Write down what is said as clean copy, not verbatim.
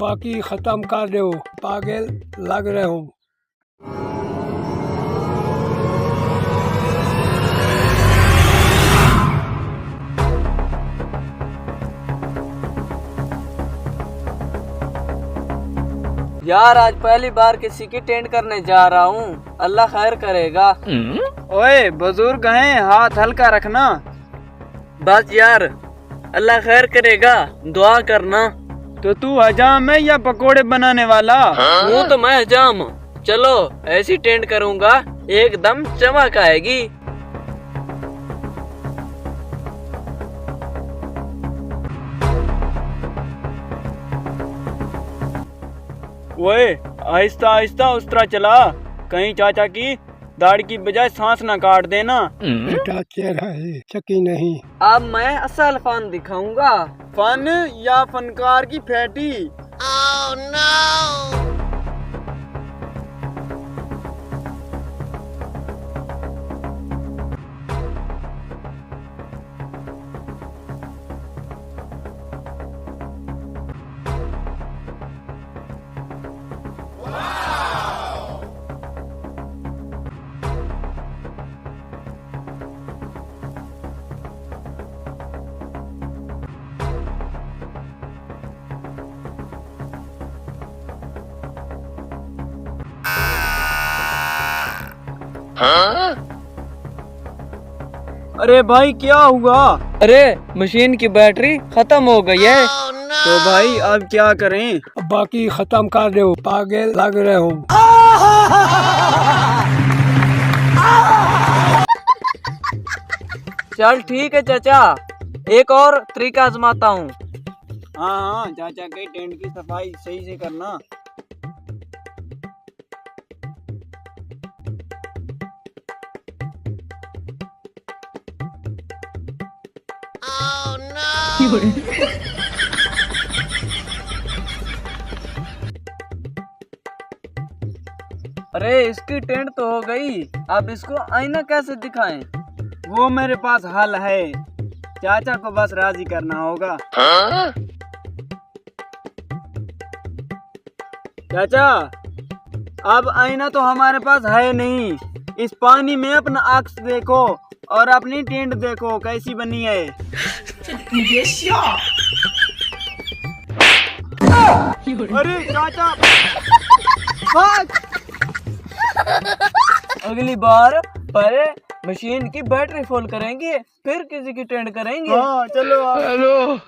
बाकी खत्म कर दो, पागल लग रहे हो। यार आज पहली बार किसी की टेंट करने जा रहा हूँ, अल्लाह खैर करेगा। ओए बुजुर्ग हैं, हाथ हल्का रखना। बस यार, अल्लाह खैर करेगा, दुआ करना। तो तू हजाम है या पकोड़े बनाने वाला? हूँ तो मैं हजाम। चलो ऐसी टेंट करूँगा, एकदम चमक आएगी। ओए आहिस्ता आहिस्ता उस तरह चला, कहीं चाचा की दाढ़ी की बजाय सांस ना काट देना। बेटा चेहरा है, चकी नहीं। अब मैं असल फन दिखाऊंगा। फन या फनकार की फैटी? Oh, no! अरे भाई क्या हुआ? अरे मशीन की बैटरी खत्म हो गई है। तो भाई अब क्या करें? बाकी खत्म कर दो, पागल लग रहे हो। चल ठीक है चाचा, एक और तरीका आजमाता हूँ। हाँ हाँ चाचा के टेंट की सफाई सही से करना। अरे इसकी टेंट तो हो गई, अब इसको आईना कैसे दिखाएं? वो मेरे पास हल है, चाचा को बस राजी करना होगा। चाचा अब आईना तो हमारे पास है नहीं, इस पानी में अपना अक्स देखो और अपनी टेंट देखो कैसी बनी है। अरे चाचा अगली बार पहले मशीन की बैटरी फुल करेंगे, फिर किसी की टेंट करेंगे। हाँ चलो हेलो।